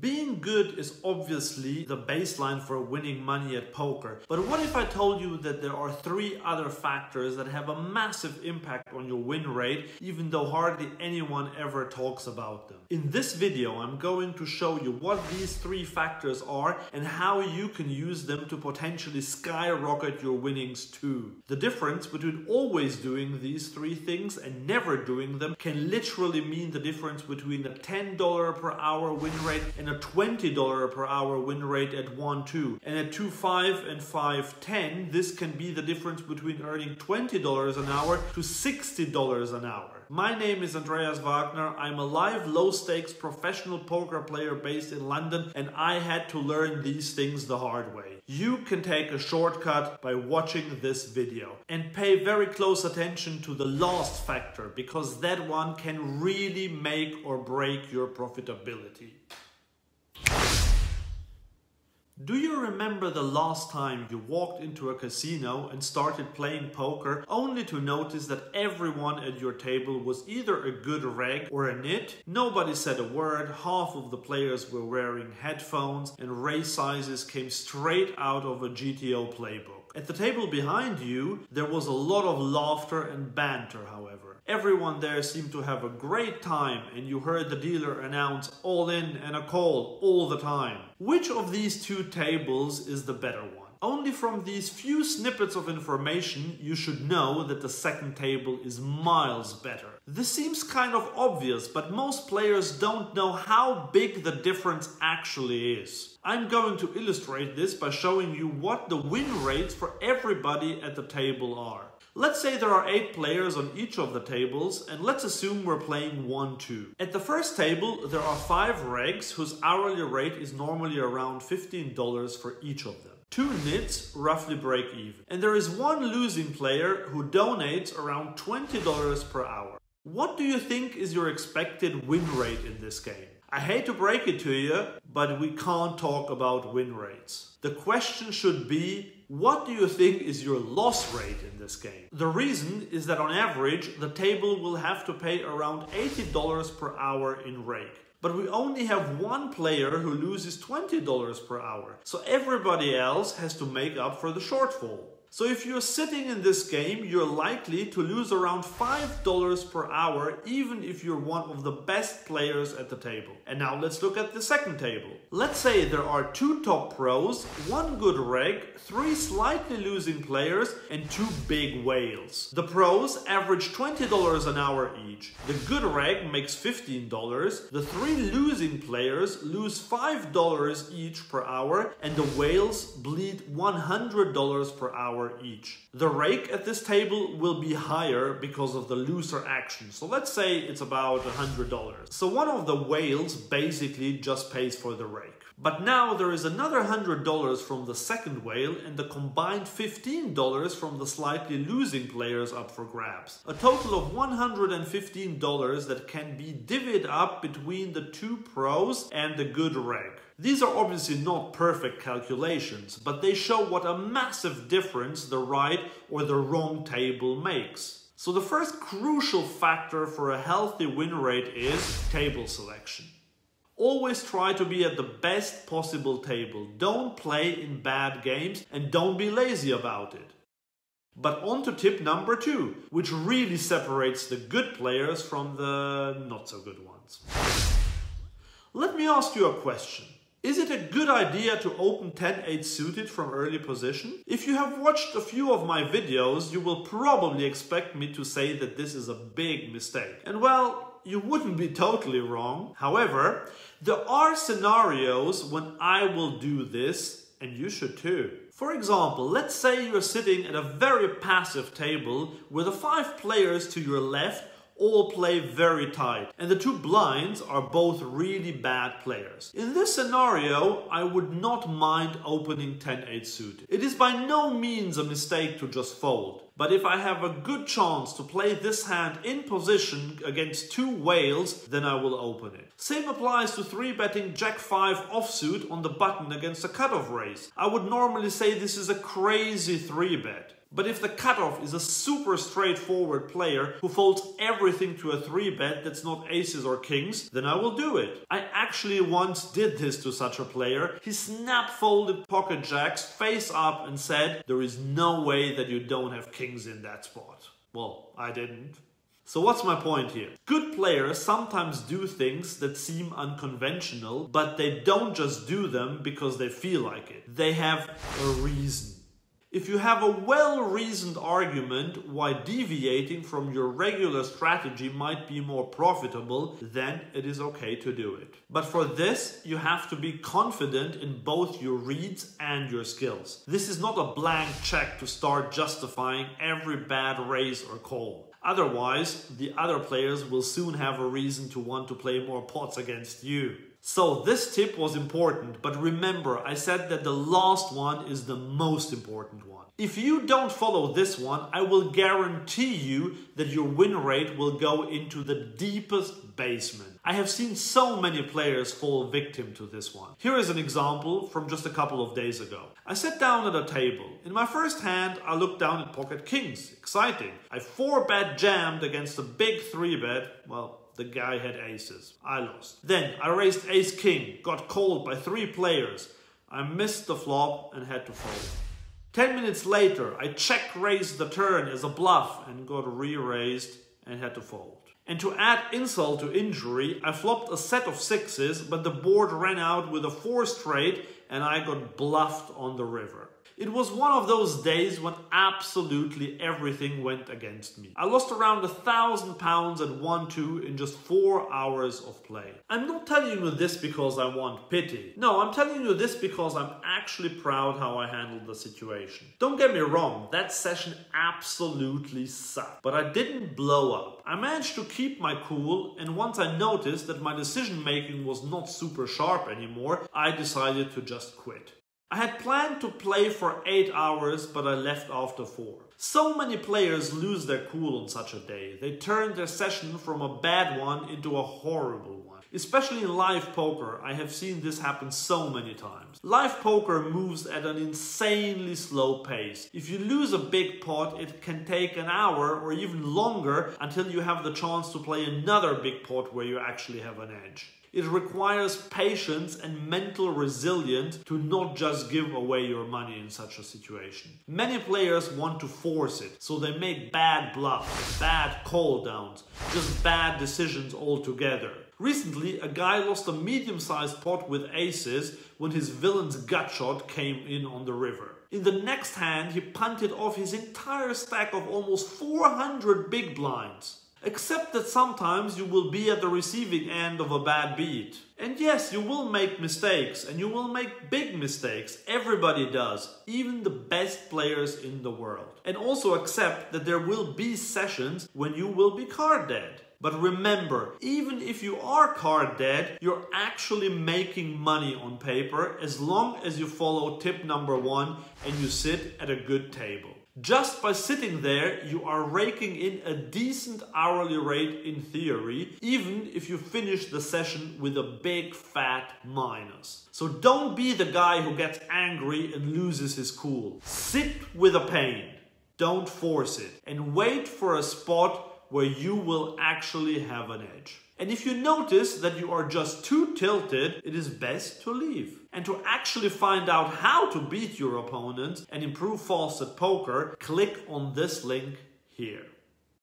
Being good is obviously the baseline for winning money at poker, but what if I told you that there are 3 other factors that have a massive impact on your win rate, even though hardly anyone ever talks about them? In this video, I'm going to show you what these 3 factors are and how you can use them to potentially skyrocket your winnings too. The difference between always doing these 3 things and never doing them can literally mean the difference between a $10 per hour win rate and a $20 per hour win rate at 1-2. And at 2-5 and 5-10, this can be the difference between earning $20 an hour to $60 an hour. My name is Andreas Wagner. I'm a live low-stakes professional poker player based in London, and I had to learn these things the hard way. You can take a shortcut by watching this video. And pay very close attention to the last factor, because that one can really make or break your profitability. Do you remember the last time you walked into a casino and started playing poker only to notice that everyone at your table was either a good reg or a nit? Nobody said a word, half of the players were wearing headphones, and raise sizes came straight out of a GTO playbook. At the table behind you, there was a lot of laughter and banter, however. Everyone there seemed to have a great time, and you heard the dealer announce all in and a call all the time. Which of these 2 tables is the better one? Only from these few snippets of information, you should know that the second table is miles better. This seems kind of obvious, but most players don't know how big the difference actually is. I'm going to illustrate this by showing you what the win rates for everybody at the table are. Let's say there are 8 players on each of the tables, and let's assume we're playing 1-2. At the first table, there are 5 regs whose hourly rate is normally around $15 for each of them. 2 nits roughly break even. And there is 1 losing player who donates around $20 per hour. What do you think is your expected win rate in this game? I hate to break it to you, but we can't talk about win rates. The question should be, what do you think is your loss rate in this game? The reason is that on average, the table will have to pay around $80 per hour in rake. But we only have 1 player who loses $20 per hour, so everybody else has to make up for the shortfall. So if you're sitting in this game, you're likely to lose around $5 per hour, even if you're one of the best players at the table. And now let's look at the second table. Let's say there are 2 top pros, 1 good reg, 3 slightly losing players, and 2 big whales. The pros average $20 an hour each. The good reg makes $15. The 3 losing players lose $5 each per hour, and the whales bleed $100 per hour each. The rake at this table will be higher because of the looser action, so let's say it's about $100. So one of the whales basically just pays for the rake. But now there is another $100 from the second whale and the combined $15 from the slightly losing players up for grabs. A total of $115 that can be divvied up between the 2 pros and the good reg. These are obviously not perfect calculations, but they show what a massive difference the right or the wrong table makes. So the first crucial factor for a healthy win rate is table selection. Always try to be at the best possible table. Don't play in bad games and don't be lazy about it. But on to tip number 2, which really separates the good players from the not so good ones. Let me ask you a question. Is it a good idea to open 10-8 suited from early position? If you have watched a few of my videos, you will probably expect me to say that this is a big mistake. And well, you wouldn't be totally wrong. However, there are scenarios when I will do this, and you should too. For example, let's say you're sitting at a very passive table where the 5 players to your left all play very tight, and the 2 blinds are both really bad players. In this scenario, I would not mind opening 10-8 suited. It is by no means a mistake to just fold. But if I have a good chance to play this hand in position against 2 whales, then I will open it. Same applies to 3-betting Jack-5 offsuit on the button against a cutoff raise. I would normally say this is a crazy 3-bet. But if the cutoff is a super straightforward player who folds everything to a 3-bet that's not aces or kings, then I will do it. I actually once did this to such a player. He snap folded pocket jacks face up and said, "There is no way that you don't have kings in that spot." Well, I didn't. So what's my point here? Good players sometimes do things that seem unconventional, but they don't just do them because they feel like it. They have a reason. If you have a well-reasoned argument why deviating from your regular strategy might be more profitable, then it is okay to do it. But for this, you have to be confident in both your reads and your skills. This is not a blank check to start justifying every bad raise or call. Otherwise, the other players will soon have a reason to want to play more pots against you. So this tip was important, but remember, I said that the last one is the most important one. If you don't follow this one, I will guarantee you that your win rate will go into the deepest basement. I have seen so many players fall victim to this one. Here is an example from just a couple of days ago. I sat down at a table. In my first hand, I looked down at pocket kings. Exciting. I 4-bet jammed against a big 3-bet. Well, the guy had aces. I lost. Then I raised ace-king, got called by 3 players. I missed the flop and had to fold. 10 minutes later, I check-raised the turn as a bluff and got re-raised and had to fold. And to add insult to injury, I flopped a set of 6s, but the board ran out with a 4 straight and I got bluffed on the river. It was one of those days when absolutely everything went against me. I lost around £1,000 at 1-2 in just 4 hours of play. I'm not telling you this because I want pity. No, I'm telling you this because I'm actually proud how I handled the situation. Don't get me wrong, that session absolutely sucked. But I didn't blow up. I managed to keep my cool, and once I noticed that my decision making was not super sharp anymore, I decided to just quit. I had planned to play for 8 hours, but I left after 4. So many players lose their cool on such a day. They turn their session from a bad one into a horrible one. Especially in live poker, I have seen this happen so many times. Live poker moves at an insanely slow pace. If you lose a big pot, it can take an hour or even longer until you have the chance to play another big pot where you actually have an edge. It requires patience and mental resilience to not just give away your money in such a situation. Many players want to force it, so they make bad bluffs, bad call downs, just bad decisions altogether. Recently, a guy lost a medium-sized pot with aces when his villain's gut shot came in on the river. In the next hand, he punted off his entire stack of almost 400 big blinds. Except that sometimes you will be at the receiving end of a bad beat. And yes, you will make mistakes, and you will make big mistakes. Everybody does, even the best players in the world. And also accept that there will be sessions when you will be card dead. But remember, even if you are card dead, you're actually making money on paper as long as you follow tip number 1 and you sit at a good table. Just by sitting there, you are raking in a decent hourly rate in theory, even if you finish the session with a big fat minus. So don't be the guy who gets angry and loses his cool. Sit with the pain, don't force it, and wait for a spot where you will actually have an edge. And if you notice that you are just too tilted, it is best to leave. And to actually find out how to beat your opponents and improve fast at poker, click on this link here.